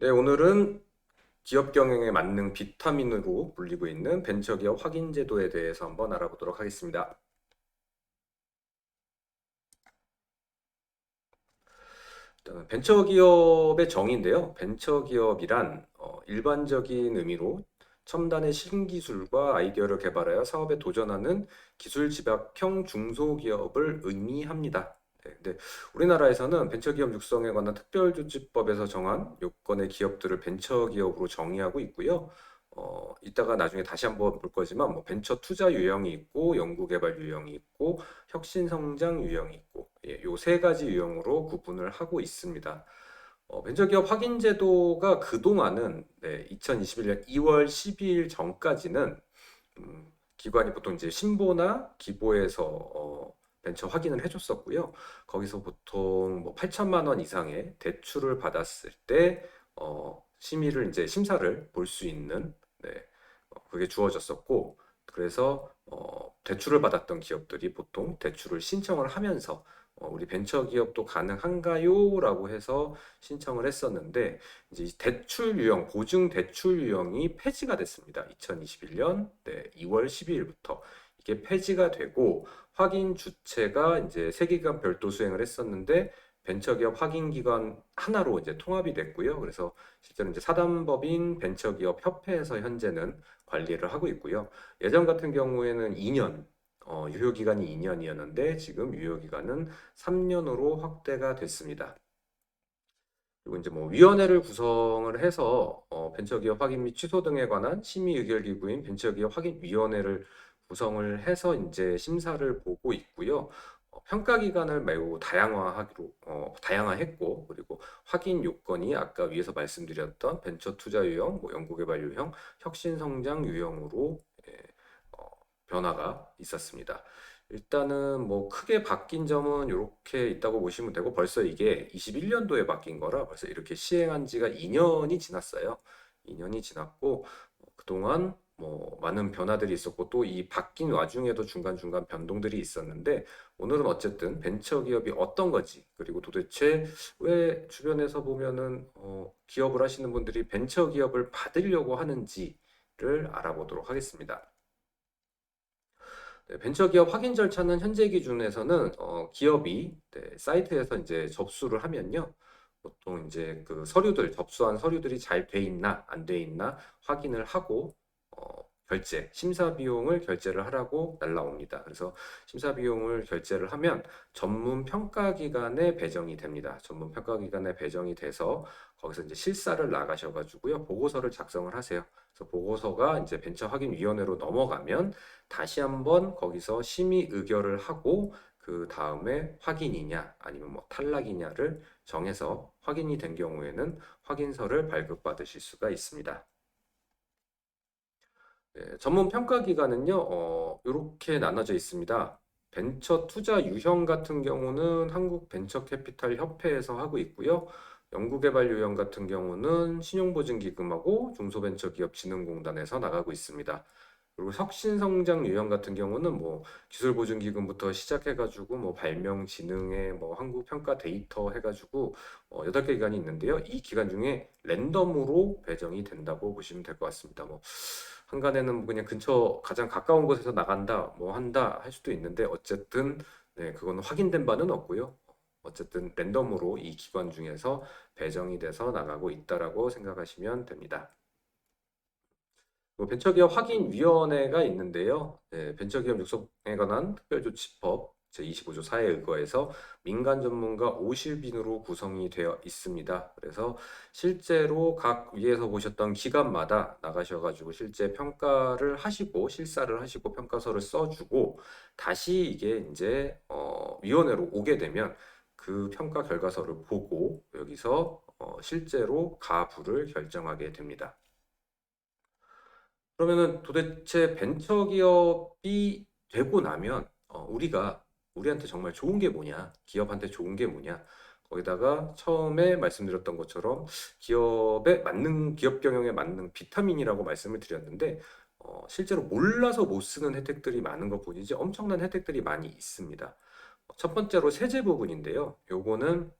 네, 오늘은 기업 경영에 맞는 비타민으로 불리고 있는 벤처기업 확인 제도에 대해서 한번 알아보도록 하겠습니다. 일단은 벤처기업의 정의인데요. 벤처기업이란 일반적인 의미로 첨단의 신기술과 아이디어를 개발하여 사업에 도전하는 기술 집약형 중소기업을 의미합니다. 네, 근데 우리나라에서는 벤처기업 육성에 관한 특별조치법에서 정한 요건의 기업들을 벤처기업으로 정의하고 있고요. 이따가 나중에 다시 한번 볼 거지만 뭐 벤처 투자 유형이 있고 연구개발 유형이 있고 혁신성장 유형이 있고 요 세 가지 유형으로 구분을 하고 있습니다. 벤처기업 확인 제도가 그동안은 2021년 2월 12일 전까지는 기관이 보통 이제 신보나 기보에서 벤처 확인을 해줬었고요. 거기서 보통 뭐 8천만 원 이상의 대출을 받았을 때 심의를 이제 심사를 볼 수 있는 그게 주어졌었고 그래서 대출을 받았던 기업들이 보통 대출을 신청을 하면서 우리 벤처 기업도 가능한가요? 라고 해서 신청을 했었는데 이제 이 대출 유형, 보증 대출 유형이 폐지가 됐습니다. 2021년 2월 12일부터 이게 폐지가 되고 확인 주체가 이제 세 기관 별도 수행을 했었는데 벤처기업 확인기관 하나로 이제 통합이 됐고요. 그래서 실제로 이제 사단법인 벤처기업 협회에서 현재는 관리를 하고 있고요. 예전 같은 경우에는 2년, 유효기간이 2년이었는데 지금 유효기간은 3년으로 확대가 됐습니다. 그리고 이제 뭐 위원회를 구성을 해서 벤처기업 확인 및 취소 등에 관한 심의 의결 기구인 벤처기업 확인 위원회를 구성을 해서 이제 심사를 보고 있고요. 평가 기간을 매우 다양화했고 그리고 확인 요건이 아까 위에서 말씀드렸던 벤처 투자 유형, 뭐 연구개발 유형, 혁신 성장 유형으로 어, 변화가 있었습니다. 일단은 뭐 크게 바뀐 점은 이렇게 있다고 보시면 되고 벌써 이게 21년도에 바뀐 거라 벌써 이렇게 시행한 지가 2년이 지났어요. 2년이 지났고 그동안 뭐 많은 변화들이 있었고 또 이 바뀐 와중에도 중간중간 변동들이 있었는데 오늘은 어쨌든 벤처 기업이 어떤 거지 그리고 도대체 왜 주변에서 보면은 기업을 하시는 분들이 벤처 기업을 받으려고 하는지를 알아보도록 하겠습니다. 벤처기업 확인 절차는 현재 기준에서는 기업이 사이트에서 이제 접수를 하면요. 보통 이제 그 서류들 접수한 서류들이 잘 돼 있나 안 돼 있나 확인을 하고 심사 비용을 결제를 하라고 날라옵니다. 그래서 심사 비용을 결제를 하면 전문 평가 기관에 배정이 됩니다. 전문 평가 기관에 배정이 돼서 거기서 이제 실사를 나가셔가지고요 보고서를 작성을 하세요. 그래서 보고서가 이제 벤처 확인 위원회로 넘어가면 다시 한번 거기서 심의 의결을 하고 그 다음에 확인이냐 아니면 뭐 탈락이냐를 정해서 확인이 된 경우에는 확인서를 발급받으실 수가 있습니다. 전문 평가 기관은요, 이렇게 나눠져 있습니다. 벤처 투자 유형 같은 경우는 한국 벤처 캐피탈 협회에서 하고 있고요. 연구개발 유형 같은 경우는 신용보증기금하고 중소벤처기업진흥공단에서 나가고 있습니다. 그리고 혁신성장 유형 같은 경우는 뭐 기술보증기금부터 시작해가지고 뭐 발명 진흥에 뭐 한국평가 데이터 해가지고 8개 기관이 있는데요. 이 기관 중에 랜덤으로 배정이 된다고 보시면 될 것 같습니다. 뭐 한간에는 뭐 그냥 근처 가장 가까운 곳에서 나간다 뭐 한다 할 수도 있는데 어쨌든 그건 확인된 바는 없고요. 어쨌든 랜덤으로 이 기관 중에서 배정이 돼서 나가고 있다라고 생각하시면 됩니다. 뭐 벤처기업 확인위원회가 있는데요. 벤처기업 육성에 관한 특별조치법 제25조 4에 의거해서 민간 전문가 50인으로 구성이 되어 있습니다. 그래서 실제로 각 위에서 보셨던 기관마다 나가셔가지고 실제 평가를 하시고 실사를 하시고 평가서를 써주고 다시 이게 이제 위원회로 오게 되면 그 평가 결과서를 보고 여기서 실제로 가부를 결정하게 됩니다. 그러면은 도대체 벤처기업이 되고 나면 우리한테 정말 좋은 게 뭐냐? 기업한테 좋은 게 뭐냐? 거기다가 처음에 말씀드렸던 것처럼 기업 경영에 맞는 비타민이라고 말씀을 드렸는데 실제로 몰라서 못 쓰는 혜택들이 많은 것 뿐이지 엄청난 혜택들이 많이 있습니다. 첫 번째로 세제 부분인데요. 요거는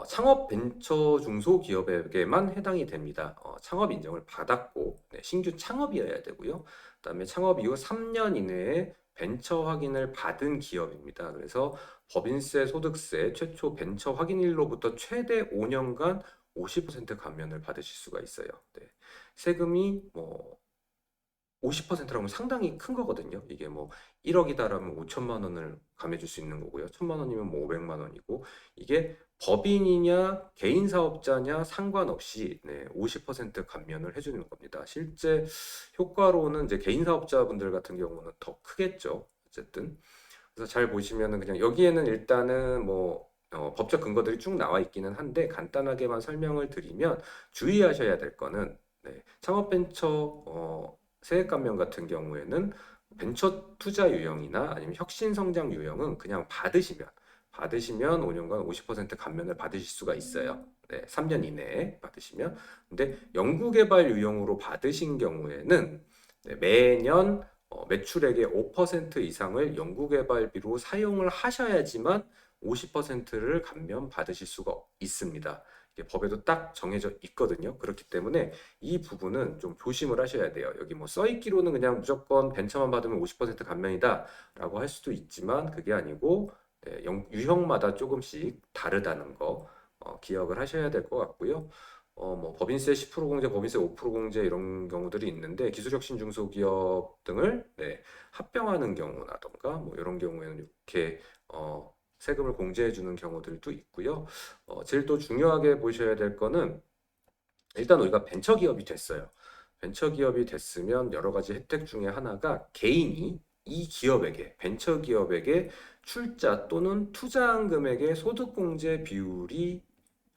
창업 벤처 중소기업에게만 해당이 됩니다. 창업 인정을 받았고, 네, 신규 창업이어야 되고요. 그다음에 창업 이후 3년 이내에 벤처 확인을 받은 기업입니다. 그래서 법인세, 소득세, 최초 벤처 확인일로부터 최대 5년간 50% 감면을 받으실 수가 있어요. 네. 세금이 뭐 50%라면 상당히 큰 거거든요. 이게 뭐 1억이다라면 5천만 원을 감해줄 수 있는 거고요. 1천만 원이면 뭐 500만 원이고, 이게 법인이냐 개인 사업자냐 상관없이, 네, 50% 감면을 해주는 겁니다. 실제 효과로는 이제 개인 사업자분들 같은 경우는 더 크겠죠. 어쨌든 그래서 잘 보시면은 그냥 여기에는 일단은 뭐 법적 근거들이 쭉 나와 있기는 한데, 간단하게만 설명을 드리면 주의하셔야 될 거는, 네, 창업벤처 세액 감면 같은 경우에는 벤처 투자 유형이나 아니면 혁신 성장 유형은 그냥 받으시면 5년간 50% 감면을 받으실 수가 있어요. 네, 3년 이내에 받으시면. 근데 연구개발 유형으로 받으신 경우에는, 네, 매년 매출액의 5% 이상을 연구개발비로 사용을 하셔야지만 50%를 감면 받으실 수가 있습니다. 이게 법에도 딱 정해져 있거든요. 그렇기 때문에 이 부분은 좀 조심을 하셔야 돼요. 여기 뭐 써있기로는 그냥 무조건 벤처만 받으면 50% 감면이다 라고 할 수도 있지만, 그게 아니고, 네, 유형마다 조금씩 다르다는 거 기억을 하셔야 될 것 같고요. 뭐 법인세 10% 공제, 법인세 5% 공제 이런 경우들이 있는데, 기술혁신 중소기업 등을, 네, 합병하는 경우라던가 뭐 이런 경우에는 이렇게 세금을 공제해 주는 경우들도 있고요. 제일 또 중요하게 보셔야 될 거는, 일단 우리가 벤처기업이 됐어요. 벤처기업이 됐으면 여러 가지 혜택 중에 하나가, 개인이 이 기업에게, 벤처기업에게 출자 또는 투자한 금액의 소득공제 비율이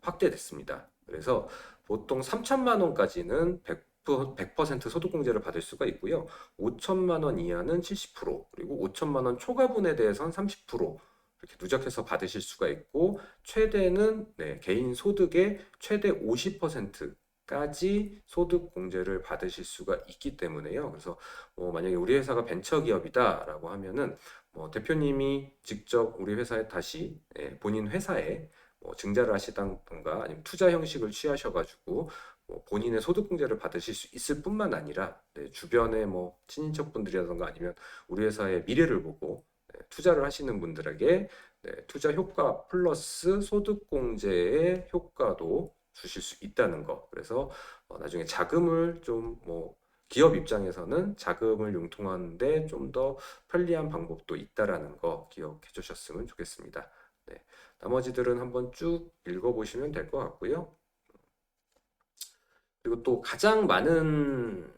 확대됐습니다. 그래서 보통 3천만 원까지는 100% 소득공제를 받을 수가 있고요. 5천만 원 이하는 70%, 그리고 5천만 원 초과분에 대해서는 30% 이렇게 누적해서 받으실 수가 있고, 최대는, 네, 개인 소득의 최대 50%까지 소득 공제를 받으실 수가 있기 때문에요. 그래서 만약에 우리 회사가 벤처기업이다라고 하면은 대표님이 직접 우리 회사에 다시, 본인 회사에 증자를 하시던가 아니면 투자 형식을 취하셔가지고 본인의 소득공제를 받으실 수 있을 뿐만 아니라, 네, 주변의 뭐 친인척분들이라던가 아니면 우리 회사의 미래를 보고, 네, 투자를 하시는 분들에게, 네, 투자 효과 플러스 소득공제의 효과도 주실 수 있다는 거. 그래서 나중에 자금을 좀 기업 입장에서는 자금을 융통하는데 좀 더 편리한 방법도 있다라는 거 기억해 주셨으면 좋겠습니다. 네. 나머지들은 한번 쭉 읽어보시면 될 것 같고요. 그리고 또 가장 많은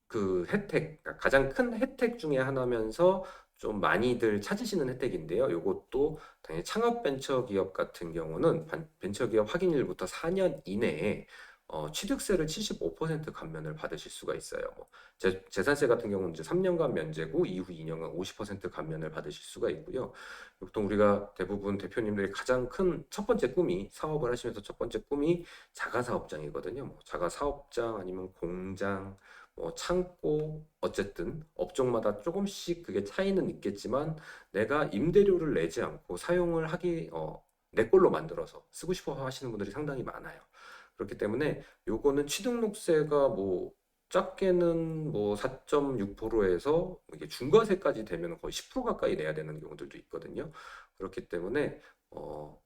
그 혜택, 그러니까 가장 큰 혜택 중에 하나면서 좀 많이들 찾으시는 혜택인데요. 이것도 당연히 창업 벤처 기업 같은 경우는 벤처 기업 확인일부터 4년 이내에 취득세를 75% 감면을 받으실 수가 있어요. 재산세 같은 경우는 이제 3년간 면제고 이후 2년간 50% 감면을 받으실 수가 있고요. 보통 우리가 대부분 대표님들이 가장 큰 첫 번째 꿈이, 사업을 하시면서 첫 번째 꿈이 자가사업장이거든요. 자가사업장 아니면 공장, 창고, 어쨌든 업종마다 조금씩 그게 차이는 있겠지만, 내가 임대료를 내지 않고 사용을 내 걸로 만들어서 쓰고 싶어 하시는 분들이 상당히 많아요. 그렇기 때문에 요거는 취등록세가 작게는 4.6%에서 이게 중과세까지 되면 거의 10% 가까이 내야 되는 경우들도 있거든요. 그렇기 때문에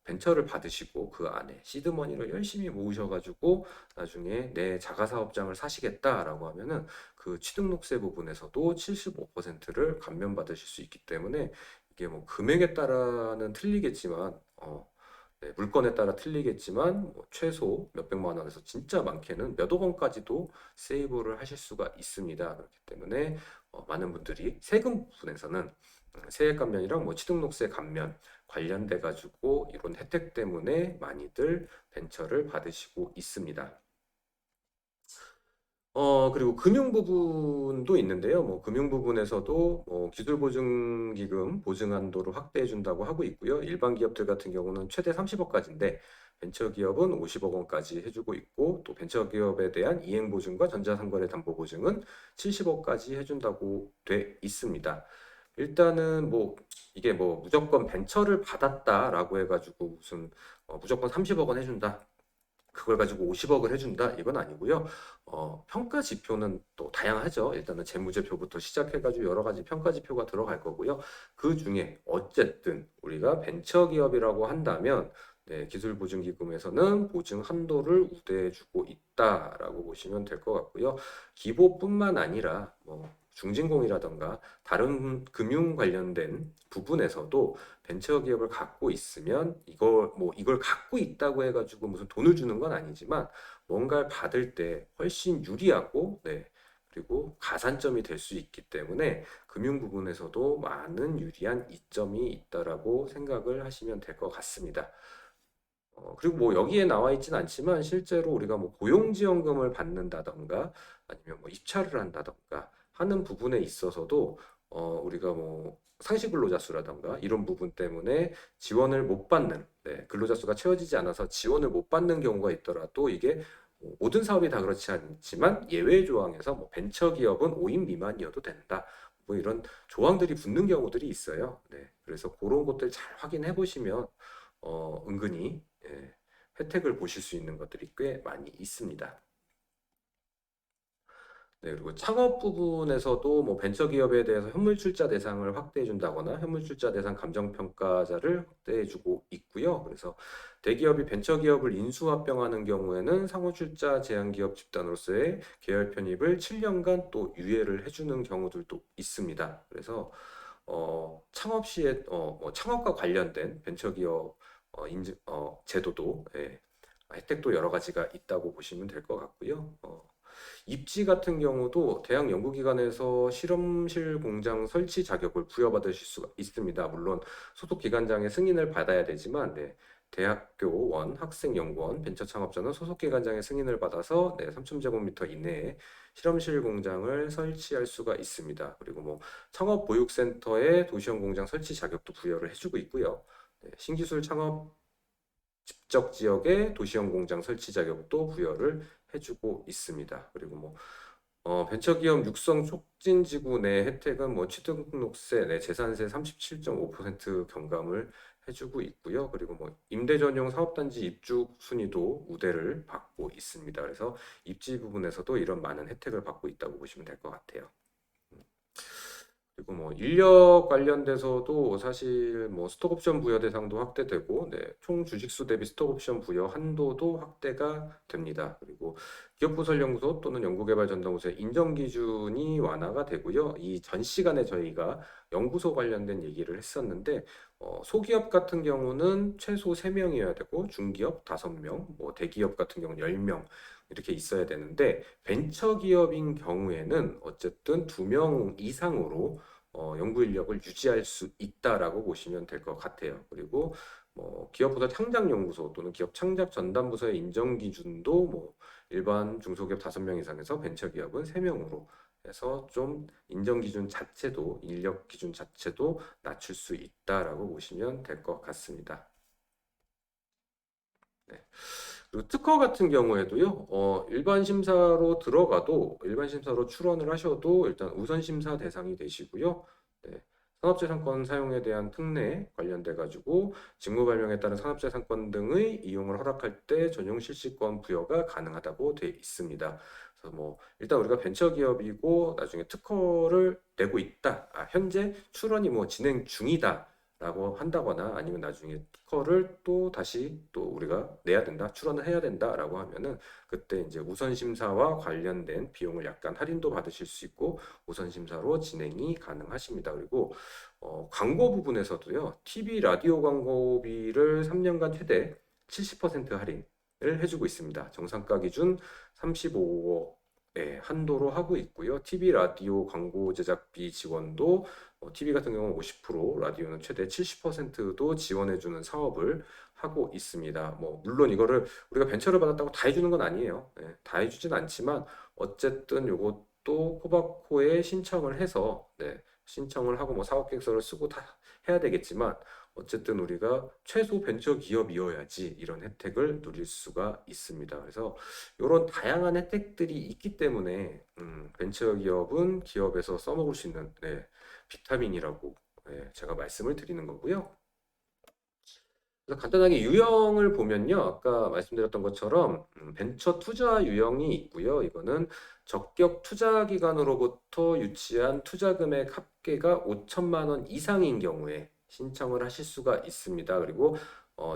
벤처를 받으시고 그 안에 시드머니를 열심히 모으셔가지고 나중에 내 자가사업장을 사시겠다라고 하면은 그 취등록세 부분에서도 75%를 감면받으실 수 있기 때문에, 이게 금액에 따라는 틀리겠지만, 네, 물건에 따라 틀리겠지만 최소 몇백만 원에서 진짜 많게는 몇억 원까지도 세이브를 하실 수가 있습니다. 그렇기 때문에 많은 분들이 세금 부분에서는 세액 감면이랑 취등록세 감면 관련돼 가지고 이런 혜택 때문에 많이들 벤처를 받으시고 있습니다. 그리고 금융 부분도 있는데요. 금융 부분에서도 기술보증기금 보증 한도를 확대해 준다고 하고 있고요. 일반 기업들 같은 경우는 최대 30억까지인데, 벤처기업은 50억 원까지 해주고 있고, 또 벤처기업에 대한 이행보증과 전자상거래 담보보증은 70억까지 해준다고 돼 있습니다. 일단은 뭐 이게 뭐 무조건 벤처를 받았다라고 해가지고 무슨 무조건 30억 원 해준다. 그걸 가지고 50억을 해준다. 이건 아니고요. 평가 지표는 또 다양하죠. 일단은 재무제표부터 시작해가지고 여러 가지 평가 지표가 들어갈 거고요. 그 중에 어쨌든 우리가 벤처기업이라고 한다면 네, 기술보증기금에서는 보증 한도를 우대해주고 있다라고 보시면 될 것 같고요. 기보뿐만 아니라 뭐 중진공이라던가 다른 금융 관련된 부분에서도 벤처기업을 갖고 있으면 이걸 갖고 있다고 해가지고 무슨 돈을 주는 건 아니지만 뭔가를 받을 때 훨씬 유리하고 네, 그리고 가산점이 될 수 있기 때문에 금융 부분에서도 많은 유리한 이점이 있다라고 생각을 하시면 될 것 같습니다. 그리고 뭐 여기에 나와 있진 않지만 실제로 우리가 뭐 고용지원금을 받는다던가 아니면 뭐 입찰을 한다던가 하는 부분에 있어서도 우리가 뭐 상시 근로자 수라던가 이런 부분 때문에 지원을 못 받는 네, 근로자 수가 채워지지 않아서 지원을 못 받는 경우가 있더라도 이게 뭐 모든 사업이 다 그렇지 않지만 예외 조항에서 뭐 벤처기업은 5인 미만이어도 된다. 뭐 이런 조항들이 붙는 경우들이 있어요. 네, 그래서 그런 것들 잘 확인해 보시면 은근히 혜택을 보실 수 있는 것들이 꽤 많이 있습니다. 네, 그리고 창업 부분에서도 뭐 벤처기업에 대해서 현물출자 대상을 확대해 준다거나 현물출자 대상 감정평가자를 확대해 주고 있고요. 그래서 대기업이 벤처기업을 인수합병하는 경우에는 상호출자 제한기업 집단으로서의 계열 편입을 7년간 또 유예를 해주는 경우들도 있습니다. 그래서 창업 시에 뭐 창업과 관련된 벤처기업 제도도 혜택도 여러 가지가 있다고 보시면 될 것 같고요. 입지 같은 경우도 대학 연구기관에서 실험실 공장 설치 자격을 부여받으실 수가 있습니다. 물론 소속 기관장의 승인을 받아야 되지만 네, 대학교원, 학생연구원, 벤처창업자는 소속 기관장의 승인을 받아서 네, 3,000제곱미터 이내에 실험실 공장을 설치할 수가 있습니다. 그리고 뭐 창업보육센터에 도시형 공장 설치 자격도 부여를 해주고 있고요. 네, 신기술 창업 집적 지역에 도시형 공장 설치 자격도 부여를 해주고 있습니다. 그리고 뭐 벤처기업 육성 촉진지구 내 혜택은 뭐 취등록세, 내 재산세 37.5% 경감을 해주고 있고요. 그리고 뭐 임대 전용 사업단지 입주 순위도 우대를 받고 있습니다. 그래서 입지 부분에서도 이런 많은 혜택을 받고 있다고 보시면 될 것 같아요. 그리고 뭐 인력 관련돼서도 사실 뭐 스톡옵션 부여 대상도 확대되고, 네, 총 주식수 대비 스톡옵션 부여 한도도 확대가 됩니다. 그리고 기업부설연구소 또는 연구개발전담부서의 인정 기준이 완화가 되고요. 이 전 시간에 저희가 연구소 관련된 얘기를 했었는데, 소기업 같은 경우는 최소 3명이어야 되고, 중기업 5명, 뭐 대기업 같은 경우는 10명 이렇게 있어야 되는데, 벤처기업인 경우에는 어쨌든 2명 이상으로 연구 인력을 유지할 수 있다라고 보시면 될 것 같아요. 그리고 뭐 기업부서 창작연구소 또는 기업 창작 전담부서의 인정 기준도 뭐 일반 중소기업 5명 이상에서 벤처기업은 3명으로 해서 좀 인정 기준 자체도 인력 기준 자체도 낮출 수 있다라고 보시면 될 것 같습니다. 네. 그리고 특허 같은 경우에도요, 일반 심사로 들어가도, 일반 심사로 출원을 하셔도 일단 우선 심사 대상이 되시고요. 네. 산업재산권 사용에 대한 특례 관련돼 가지고 직무 발명에 따른 산업재산권 등의 이용을 허락할 때 전용 실시권 부여가 가능하다고 돼 있습니다. 그래서 뭐 일단 우리가 벤처기업이고 나중에 특허를 내고 있다. 현재 출원이 뭐 진행 중이다. 라고 한다거나 아니면 나중에 특허를 또 다시 또 우리가 내야 된다, 출원을 해야 된다라고 하면은 그때 이제 우선 심사와 관련된 비용을 약간 할인도 받으실 수 있고 우선 심사로 진행이 가능하십니다. 그리고 광고 부분에서도요, TV 라디오 광고비를 3년간 최대 70% 할인을 해주고 있습니다. 정상가 기준 35억 한도로 하고 있고요. TV 라디오 광고 제작비 지원도 TV 같은 경우는 50%, 라디오는 최대 70%도 지원해주는 사업을 하고 있습니다. 뭐 물론 이거를 우리가 벤처를 받았다고 다 해주는 건 아니에요. 다 해주진 않지만 어쨌든 요것도 코바코에 신청을 해서 신청을 하고 뭐 사업계획서를 쓰고 다 해야 되겠지만 어쨌든 우리가 최소 벤처 기업이어야지 이런 혜택을 누릴 수가 있습니다. 그래서 이런 다양한 혜택들이 있기 때문에 벤처 기업은 기업에서 써먹을 수 있는 비타민이라고 제가 말씀을 드리는 거고요. 그래서 간단하게 유형을 보면요. 아까 말씀드렸던 것처럼 벤처 투자 유형이 있고요. 이거는 적격 투자 기관으로부터 유치한 투자 금액 합계가 5천만 원 이상인 경우에 신청을 하실 수가 있습니다. 그리고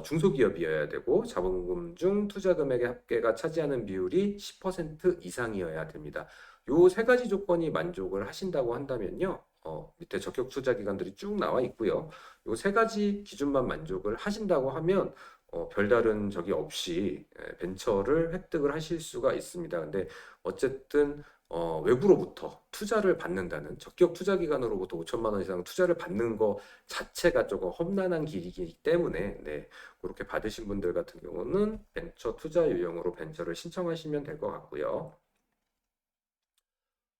중소기업이어야 되고 자본금 중 투자 금액의 합계가 차지하는 비율이 10% 이상이어야 됩니다. 요 세 가지 조건이 만족을 하신다고 한다면요. 밑에 적격 투자 기관들이 쭉 나와 있고요. 요 세 가지 기준만 만족을 하신다고 하면 별다른 적이 없이 벤처를 획득을 하실 수가 있습니다. 근데 어쨌든 외부로부터 투자를 받는다는 적격 투자 기관으로부터 5천만 원 이상 투자를 받는 거 자체가 조금 험난한 길이기 때문에 그렇게 받으신 분들 같은 경우는 벤처 투자 유형으로 벤처를 신청하시면 될 것 같고요.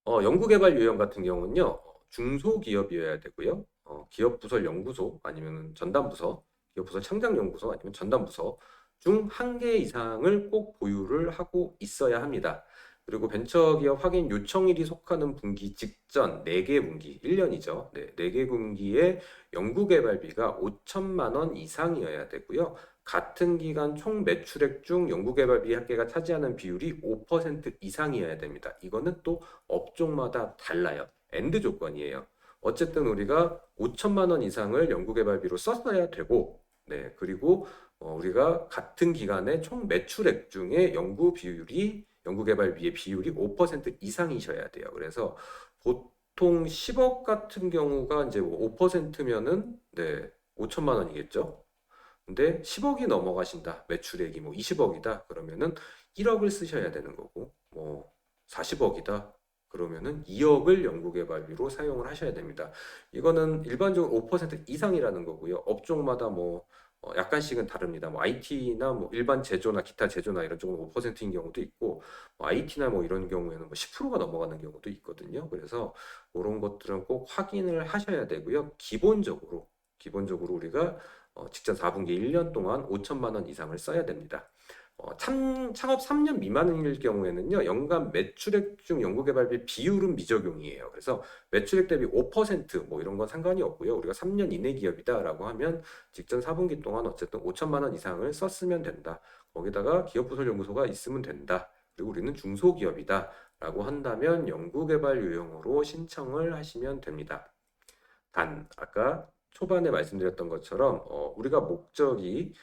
연구개발 유형 같은 경우는요, 중소기업이어야 되고요. 기업부설 연구소 아니면 전담부서, 기업부설 창작연구소 아니면 전담부서 중 한 개 이상을 꼭 보유를 하고 있어야 합니다. 그리고 벤처기업 확인 요청일이 속하는 분기 직전 4개 분기, 1년이죠. 네, 4개 분기에 연구개발비가 5천만 원 이상이어야 되고요. 같은 기간 총 매출액 중 연구개발비 합계가 차지하는 비율이 5% 이상이어야 됩니다. 이거는 또 업종마다 달라요. 엔드 조건이에요. 어쨌든 우리가 5천만 원 이상을 연구개발비로 썼어야 되고, 그리고 우리가 같은 기간에 총 매출액 중에 연구개발비의 비율이 5% 이상이셔야 돼요. 그래서 보통 10억 같은 경우가 이제 5%면은 5천만 원이겠죠. 근데 10억이 넘어가신다. 매출액이 뭐 20억이다. 그러면은 1억을 쓰셔야 되는 거고, 뭐 40억이다. 그러면은 2억을 연구개발비로 사용을 하셔야 됩니다. 이거는 일반적으로 5% 이상이라는 거고요. 업종마다 뭐 약간씩은 다릅니다. 뭐 IT나 뭐 일반 제조나 기타 제조나 이런 쪽은 5%인 경우도 있고, 뭐 IT나 뭐 이런 경우에는 뭐 10%가 넘어가는 경우도 있거든요. 그래서 그런 것들은 꼭 확인을 하셔야 되고요. 기본적으로 우리가 직전 4분기 1년 동안 5천만 원 이상을 써야 됩니다. 창업 3년 미만일 경우에는요, 연간 매출액 중 연구개발비 비율은 미적용이에요. 그래서 매출액 대비 5%뭐 이런 건 상관이 없고요. 우리가 3년 이내 기업이다라고 하면 직전 4분기 동안 어쨌든 5천만 원 이상을 썼으면 된다. 거기다가 기업부설연구소가 있으면 된다. 그리고 우리는 중소기업이다라고 한다면 연구개발 유형으로 신청을 하시면 됩니다. 단, 아까 초반에 말씀드렸던 것처럼 우리가 목적이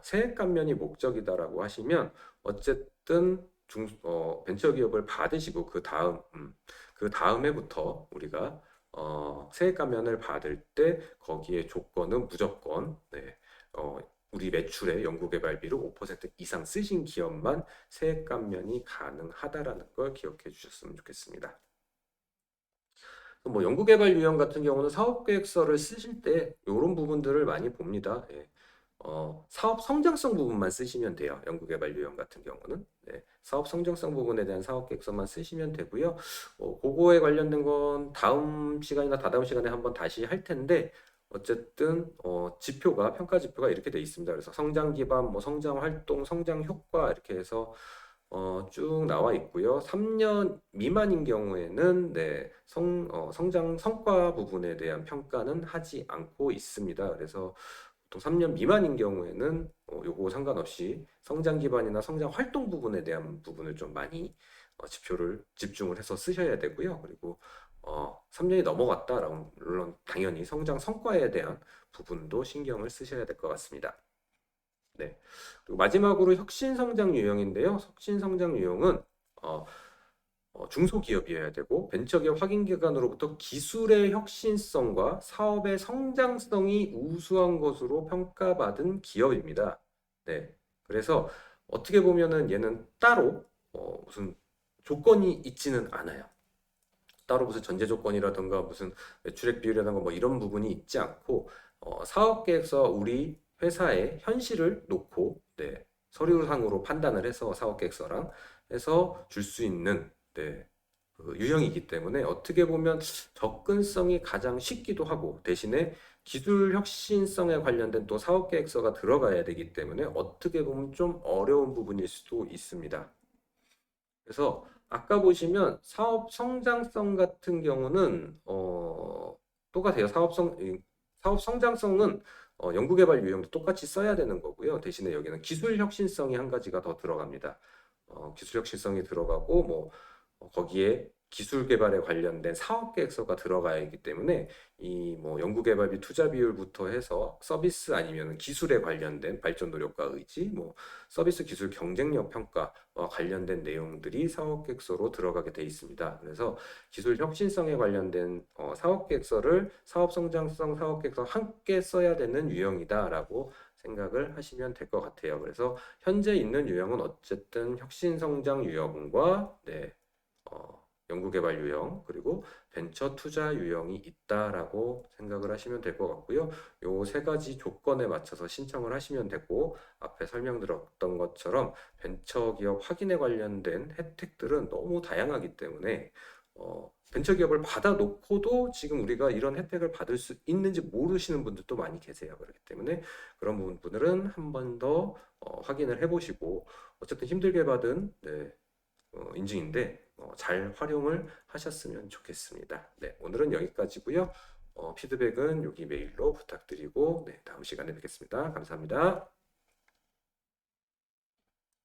세액 감면이 목적이다라고 하시면 어쨌든 벤처기업을 받으시고 그 다음 해부터 우리가 세액 감면을 받을 때 거기에 조건은 무조건 우리 매출의 연구개발비를 5% 이상 쓰신 기업만 세액 감면이 가능하다라는 걸 기억해 주셨으면 좋겠습니다. 뭐 연구개발 유형 같은 경우는 사업계획서를 쓰실 때 이런 부분들을 많이 봅니다. 사업 성장성 부분만 쓰시면 돼요. 연구개발 유형 같은 경우는 사업 성장성 부분에 대한 사업계획서만 쓰시면 되고요. 그거에 관련된 건 다음 시간이나 다다음 시간에 한번 다시 할 텐데 어쨌든 평가 지표가 이렇게 돼 있습니다. 그래서 성장 기반, 뭐 성장 활동, 성장 효과 이렇게 해서 쭉 나와 있고요. 3년 미만인 경우에는 성장 성과 부분에 대한 평가는 하지 않고 있습니다. 그래서 보통 3년 미만인 경우에는 요거 상관없이 성장 기반이나 성장 활동 부분에 대한 부분을 좀 많이 지표를 집중을 해서 쓰셔야 되고요. 그리고 3년이 넘어갔다라면 물론 당연히 성장 성과에 대한 부분도 신경을 쓰셔야 될 것 같습니다. 네. 그리고 마지막으로 혁신성장 유형인데요. 혁신성장 유형은 중소기업이어야 되고 벤처기업 확인기관으로부터 기술의 혁신성과 사업의 성장성이 우수한 것으로 평가받은 기업입니다. 네. 그래서 어떻게 보면은 얘는 따로 무슨 조건이 있지는 않아요. 따로 무슨 전제 조건이라든가 무슨 매출액 비율이라든가 뭐 이런 부분이 있지 않고 사업계획서 우리 회사의 현실을 놓고 서류상으로 판단을 해서 사업계획서랑 해서 줄 수 있는 그 유형이기 때문에 어떻게 보면 접근성이 가장 쉽기도 하고 대신에 기술 혁신성에 관련된 또 사업계획서가 들어가야 되기 때문에 어떻게 보면 좀 어려운 부분일 수도 있습니다. 그래서 아까 보시면 사업 성장성 같은 경우는 똑같아요. 사업 성장성은 연구개발 유형도 똑같이 써야 되는 거고요. 대신에 여기는 기술 혁신성이 한 가지가 더 들어갑니다. 기술 혁신성이 들어가고 뭐 거기에 기술 개발에 관련된 사업 계획서가 들어가야 하기 때문에 이 뭐 연구개발비 투자 비율부터 해서 서비스 아니면 기술에 관련된 발전 노력과 의지, 뭐 서비스 기술 경쟁력 평가와 관련된 내용들이 사업 계획서로 들어가게 돼 있습니다. 그래서 기술 혁신성에 관련된 사업 계획서를 사업 성장성 사업 계획서 함께 써야 되는 유형이다라고 생각을 하시면 될 것 같아요. 그래서 현재 있는 유형은 어쨌든 혁신 성장 유형과 연구개발 유형 그리고 벤처 투자 유형이 있다라고 생각을 하시면 될 것 같고요. 요 세 가지 조건에 맞춰서 신청을 하시면 되고 앞에 설명드렸던 것처럼 벤처기업 확인에 관련된 혜택들은 너무 다양하기 때문에 벤처기업을 받아놓고도 지금 우리가 이런 혜택을 받을 수 있는지 모르시는 분들도 많이 계세요. 그렇기 때문에 그런 부분들은 한 번 더 확인을 해보시고 어쨌든 힘들게 받은 인증인데 잘 활용을 하셨으면 좋겠습니다. 네, 오늘은 여기까지고요. 피드백은 여기 메일로 부탁드리고 네, 다음 시간에 뵙겠습니다. 감사합니다.